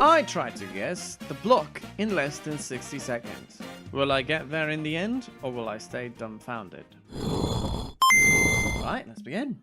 I tried to guess the block in less than 60 seconds. Will I get there in the end, or will I stay dumbfounded? Right, let's begin.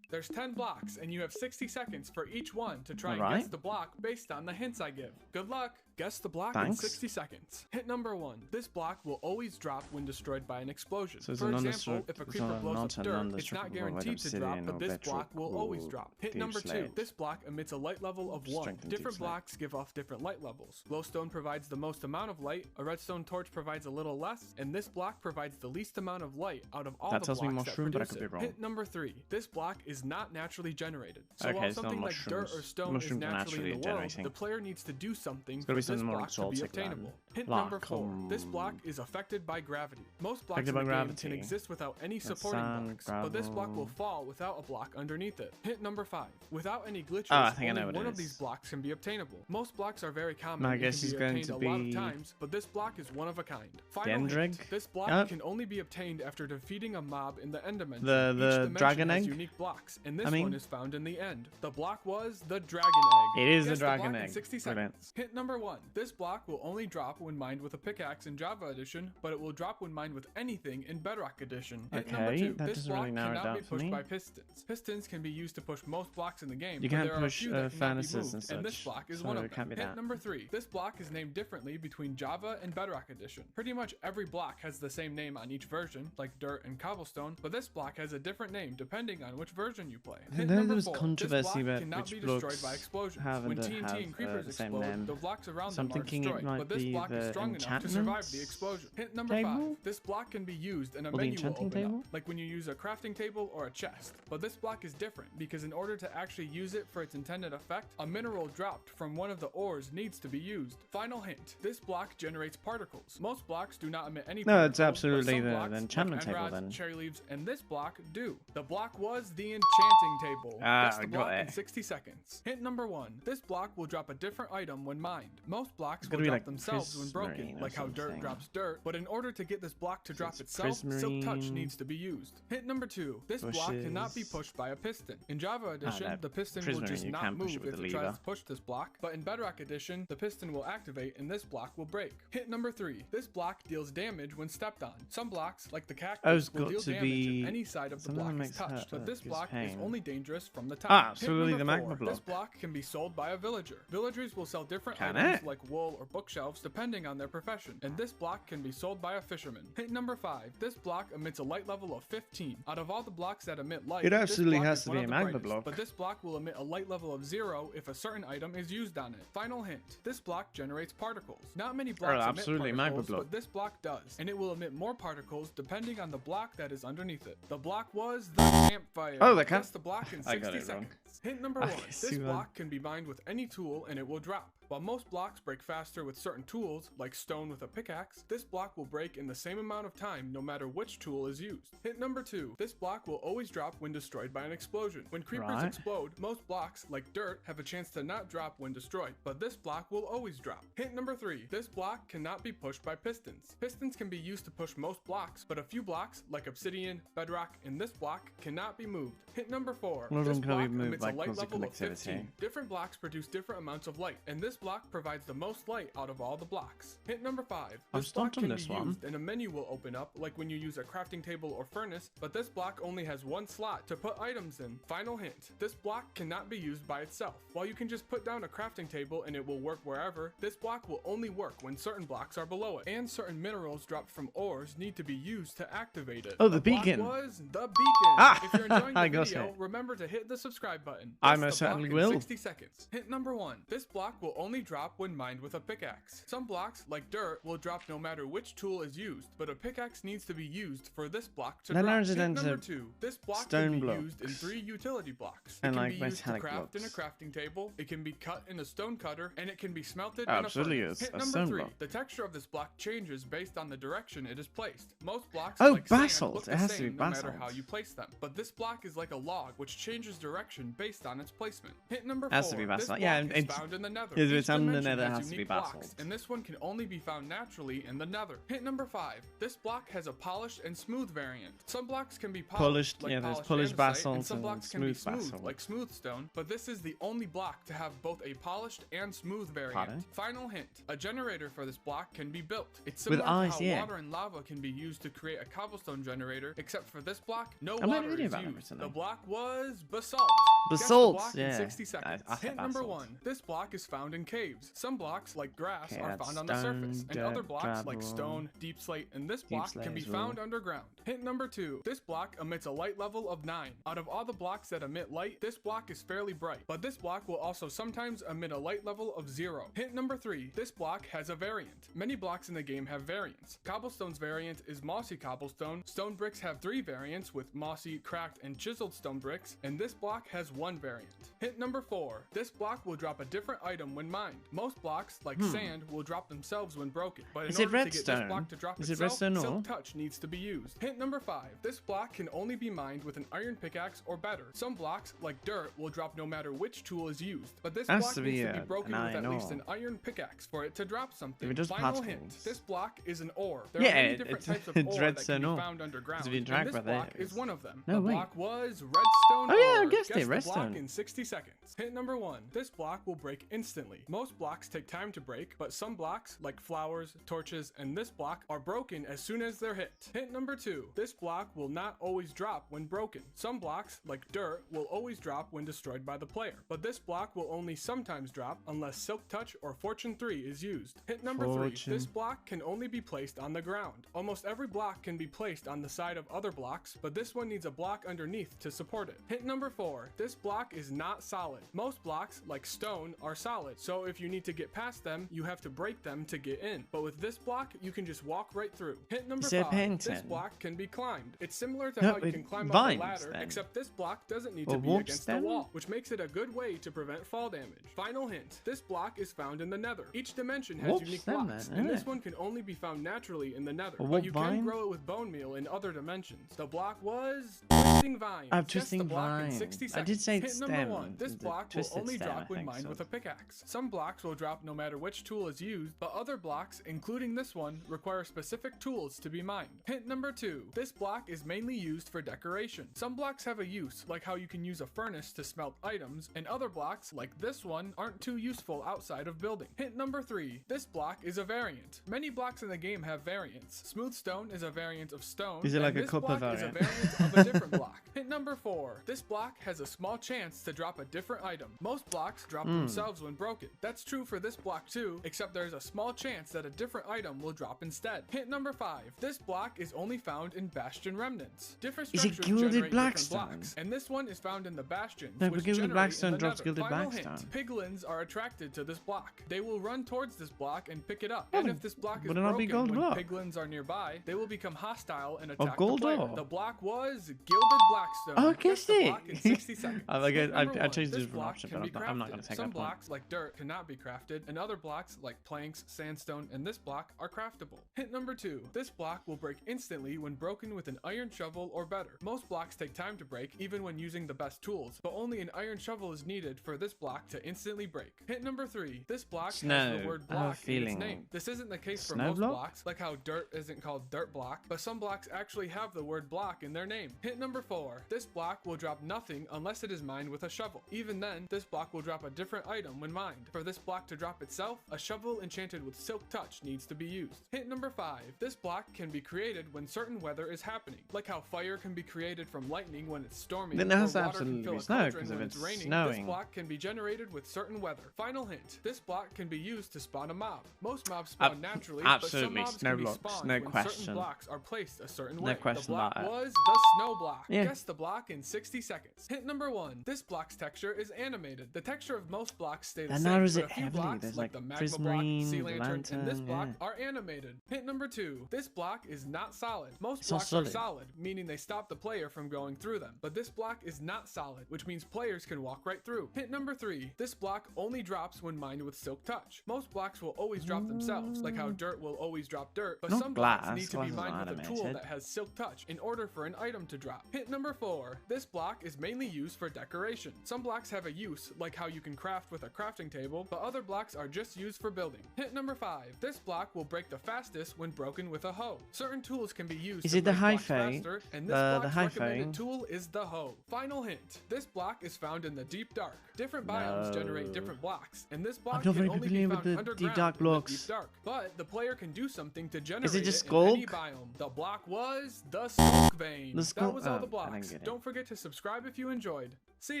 There's 10 blocks, and you have 60 seconds for each one to try and Alright. guess the block based on the hints I give. Good luck! Guess the block Thanks. in 60 seconds. Hint number 1. This block will always drop when destroyed by an explosion. So it's For an example, if a it's creeper not- blows not up a dirt, it's non-destructible not void guaranteed to drop, obsidian but or this bedrock block will always or drop. Hint deep number 2. slate. This block emits a light level of 1. Strength and Different deep slate. blocks give off different light levels. Glowstone provides the most amount of light, a redstone torch provides a little less, and this block provides the least amount of light out of all That the tells me blocks mushroom, that but I produce could be it. wrong. Hint number 3. This block is not naturally generated. So Okay, while it's not something like dirt or mushrooms. stone is Mushrooms are naturally in the world, generating. the player needs to do something It's for gotta be this something more block to be exotic than obtainable. Hint block. number 4. This block is affected by gravity. Most blocks Affected in the by game gravity. can exist without any That's supporting sand, blocks, but this block will gravel. fall without a block underneath it. Hint number 5. Without any glitches, Oh, I think I only know what one it of these is. blocks can be obtainable. Most blocks are very common My and guess can is be going obtained to a lot of be times, but this block is one of a kind. Final Dendrig? hint. This block Yep. can only be obtained after defeating a mob in the end dimension. The Each dimension dragon has egg? unique blocks, and this I mean- one is found in the end. The block was the dragon egg. It is Guess the dragon block in egg. 60 Brilliant. seconds. Hint number 1. This block will only drop when mined with a pickaxe in Java Edition, but it will drop when mined with anything in Bedrock Edition. Hint number Okay, 2. that This doesn't block really narrow it cannot down be for pushed me. by pistons. Pistons can be used to push most blocks in the game, You but can't there are a push, few that cannot be furnaces moved, and and this such, block is so one of it can't them. be Hint that. number 3. This block is named differently between Java and Bedrock Edition. Pretty much every block has the same name on each version, like dirt and cobblestone, but this block has a different name depending on which version you play. Hint There number was 4. controversy This block about cannot which be destroyed blocks by explosions. have and When don't TNT have, and creepers the same explode, name. the blocks around So I'm them are thinking it destroyed, might but this be block is the strong enough to survive the enchantments explosion. Hint number table? 5. This block can be used and a Or the menu will enchanting open table? up, like when you use a crafting table or a chest. But this block is different because in order to actually use it for its intended effect, a mineral dropped from one of the ores needs to be used. Final hint. This block generates particles. Most blocks do not emit any No, particles, it's absolutely but some the blocks, enchantment like table enrods, then. cherry leaves, and this block do. The block was the enchanting table. Guess the got block in it. 60 seconds. Hint number 1. This block will drop a different item when mined. Most blocks Gotta will be drop like themselves when broken, prismarine or like how dirt something. drops dirt, but in order to get this block to drop it's itself, Silk Touch prismarine. needs to be used. Hint number 2. This block cannot be Bushes. pushed by a piston. In Java Edition, that the piston will prismarine, just you not can push move it with if the it tries lever. to push this block, but in Bedrock Edition, the piston will activate and this block will break. Hint number 3. This block deals damage when stepped on. Some blocks, like the Oh, cactus, it's will got deal to damage be if any side of the something that block is makes touched, but this gives block is pain. only dangerous from the top. Ah, Hint absolutely, number the magma 4. This block. block can be sold by a villager. Villagers will sell different Can items it? like wool or bookshelves depending on their profession, and this block can be sold by a fisherman. Hint number 5. This block emits a light level of 15. Out of all the blocks that emit light, It this absolutely block has is to one be of a the magma brightest, block. but this block will emit a light level of 0 if a certain item is used on it. Final hint. This block generates particles. Not many blocks emit absolutely, magma particles, block. but this block does, and it will emit more particles depending on the block that is underneath it. The block was the campfire. Oh, the camp- Guess the block in I got 60 it wrong. seconds. Hint number I 1. can This see that. block can be mined with any tool and it will drop. While most blocks break faster with certain tools, like stone with a pickaxe, this block will break in the same amount of time no matter which tool is used. Hint number 2. This block will always drop when destroyed by an explosion. When creepers Right. explode, most blocks, like dirt, have a chance to not drop when destroyed, but this block will always drop. Hint number 3. This block cannot be pushed by pistons. Pistons can be used to push most blocks, but a few blocks, like obsidian, bedrock, and this block, cannot be moved. Hint number 4. One of This them cannot be block moved emits by a light cause of level of conductivity. 15. Different blocks produce different amounts of light, and this block provides the most light out of all the blocks. Hint number 5. I'm This block stumped on can this be one. used and a menu will open up like when you use a crafting table or furnace, but this block only has one slot to put items in. Final hint. This block cannot be used by itself. While you can just put down a crafting table and it will work wherever, this block will only work when certain blocks are below it, and certain minerals dropped from ores need to be used to activate it. Oh, the block beacon. was the beacon. Ah, If you're enjoying I the got video, it. remember to hit the subscribe button. I Guess most the block certainly in will. 60 seconds. Hint number 1. This block will only drop when mined with a pickaxe. Some blocks, like dirt, will drop no matter which tool is used, but a pickaxe needs to be used for this block to That drop. narrows it Hint down number to 2. This block stone can be used in blocks 3 utility blocks. and, It can like, be used to metallic craft in a blocks. crafting table, it can be cut in a stone cutter, and it can be smelted Absolutely in a furnace. is Hint a number stone 3. block. The texture of this block changes based on the direction it is placed. Most blocks, Oh, like sand, basalt. look It the has to be same no matter basalt. how you place them, but this block is like a log which changes direction based on its placement. Hint number 4. Has to be This basalt. block Yeah, is found in the nether. if Each it's on the dimension nether, it has has to be unique blocks, basalt. and this one can only be found naturally in the nether. Hint number 5. This block has a polished and smooth variant. Some blocks can be polished, like yeah, there's polished polished andesite, basalt and some and blocks can be smooth smooth, basalt. like smooth stone, but this is the only block to have both a polished and smooth variant. Pardon? Final hint. A generator for this block can be built. It's With similar to eyes, how yeah. water and lava can be used to create a cobblestone generator, except for this block, no I made a water video is about it used. recently. The block was basalt. Guess the Basalt, block in yeah. 60 seconds. I said Hint number basalt. 1. This block is found in caves. Some blocks, like grass, Okay, are that's found on the surface, stone, and other dirt, blocks, like gravel, stone, deep slate, and this block slate can be as well. found underground. Hint number 2. This block emits a light level of 9. Out of all the blocks that emit light, this block is fairly bright, but this block will also sometimes emit a light level of 0. Hint number 3. This block has a variant. Many blocks in the game have variants. Cobblestone's variant is mossy cobblestone. Stone bricks have 3 variants with mossy, cracked, and chiseled stone bricks, and this block has 1 variant. Hint number 4. This block will drop a different item when mined. Most blocks, like sand, will drop themselves when broken, but in Is it order to get this redstone? block to drop Is it itself, redstone or? Silk Touch needs to be used. Hint number 5. This block can only be mined with an iron pickaxe or better. Some blocks, like dirt, will drop no matter which tool is used, but this Has block to be, needs to be an broken with at iron least ore. an iron pickaxe for it to drop something. If it does Final hint. particles. This block is an ore. There Yeah, are many different it's- types of it's ore that can redstone be ore. found underground, It's been and dragged this by block theirs. is one of them. No the way. block was redstone Oh, yeah, I ore. guessed it, Guess the block redstone. in 60 seconds. Hint number 1. This block will break instantly. Most blocks take time to break, but some blocks, like flowers, torches, and this block, are broken as soon as they're hit. Hint number 2. This block will not always drop when broken. Some blocks, like dirt, will always drop when destroyed by the player, but this block will only sometimes drop unless Silk Touch or Fortune 3 is used. Hint number 3. Fortune. This block can only be placed on the ground. Almost every block can be placed on the side of other blocks, but this one needs a block underneath to support it. Hint number 4. This block is not solid. Most blocks, like stone, are solid, so if you need to get past them, you have to break them to get in. But with this block, you can just walk right through. Hint number 5. This Serpentine. block can be climbed. It's similar to No, how you it can climb up vines, a ladder, then. except this block doesn't need Or to be warps against the then? wall, which makes it a good way to prevent fall damage. Final hint. This block is found in the nether. Each dimension has Warps unique then, blocks, then, and this innit? one can only be found naturally in the nether, A but warp you can vine? grow it with bone meal in other dimensions. The block was Twisting Vine. Oh, Guess Twisting the block in Vine. 60 I seconds. did say Hint number stem. 1. This The block will twisted only stem, I drop when think mined so. with a pickaxe. Some blocks will drop no matter which tool is used, but other blocks, including this one, require specific tools to be mined. Hint number 2. This block is mainly used for decoration. Some blocks have a use, like how you can use a furnace to smelt items, and other blocks, like this one, aren't too useful outside of building. Hint number 3. This block is a variant. Many blocks in the game have variants. Smooth stone is a variant of stone. Is it like and a this copper block is a variant? variant of a different block. Hint number 4. This block has a small chance to drop a different item. Most blocks drop themselves when broken. That's true for this block too, except there's a small chance that a different item will drop instead. Hint number 5. This block is only found in Bastion remnants. Different Is it structures gilded generate different blackstone? blocks, and this one is found in the Bastions, No, which but gilded generate blackstone in the drops nether. gilded Final blackstone. hint. Piglins are attracted to this block. They will run towards this block and pick it up. Oh, And if this block is would it not be broken gold when block? piglins are nearby, they will become hostile and attack gold the player. ore? The block was gilded blackstone. Oh, I Guess guessed the it. block in 60 seconds. I Hint number 1. changed This it from block option, can but be I'm not crafted. going to take Some that point. blocks, like dirt, cannot be crafted, and other blocks, like planks, sandstone, and this block, are craftable. Hint number 2. This block will break instantly when broken with an iron shovel or better. Most blocks take time to break, even when using the best tools, but only an iron shovel is needed for this block to instantly break. Hint number 3. This block has Snow. the word I have a block in its feeling. name. This isn't the case for Snow most block? blocks, like how dirt isn't called dirt block, but some blocks actually have the word block in their name. Hint number 4. This block will drop nothing unless it is mined with a shovel. Even then, this block will drop a different item when mined. For this block to drop itself, a shovel enchanted with Silk Touch needs to be used. Hint number 5. This block can be created when certain weather is happening, like how fire can be created from lightning when it's storming, Then it has or to water can absolutely fill be a snow, cauldron 'cause if when it's raining. This snowing. block can be generated with certain weather. Final hint. This block can be used to spawn a mob. Most mobs spawn naturally, but some absolutely. mobs Snow can be blocks, spawned no when certain question. blocks are placed a certain No way. question The block about it. was the snow block. Yeah. Guess the block in 60 seconds. Hint number 1. This block's texture is animated. The texture of most blocks stay the That same, narrows but it a few heavily. blocks, There's like like the magma block, prismarine, sea lantern, and this lantern, block yeah. are animated. Hint number 2. This block is not solid. Most It's not blocks are solid. solid, meaning they stop the player from going through them. But this block is not solid, which means players can walk right through. Hint number 3. This block only drops when mined with Silk Touch. Most blocks will always drop themselves, like how dirt will always drop dirt, but Not some blocks glass, need to be glass is mined with a tool animated. that has Silk Touch in order for an item to drop. Hint number 4. This block is mainly used for decoration. Some Some blocks have a use, like how you can craft with a crafting table, but other blocks are just used for building. Hint number 5. This block will break the fastest when broken with a hoe. Certain tools can be used Is to it the break blocks Hi-Fi? faster, and this The block's Hi-Fi? recommended tool is the hoe. Final hint. This block is found in the deep dark. Different biomes generate different blocks, and this block not can very only be familiar with found the underground deep dark in the blocks. deep dark. But the player can do something to generate just it in any Skulk? biome. The block was the Skulk Vein. The That Skulk- was all oh, the I blocks. didn't get it. Don't forget to subscribe if you enjoyed. See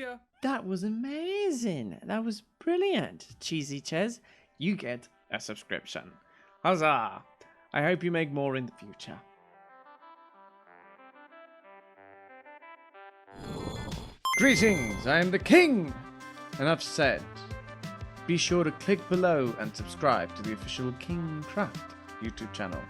ya! That was amazing. That was brilliant. Cheesy Ches, you get a subscription. Huzzah! I hope you make more in the future. Greetings, I am the king! Enough said. Be sure to click below and subscribe to the official King Craft YouTube channel.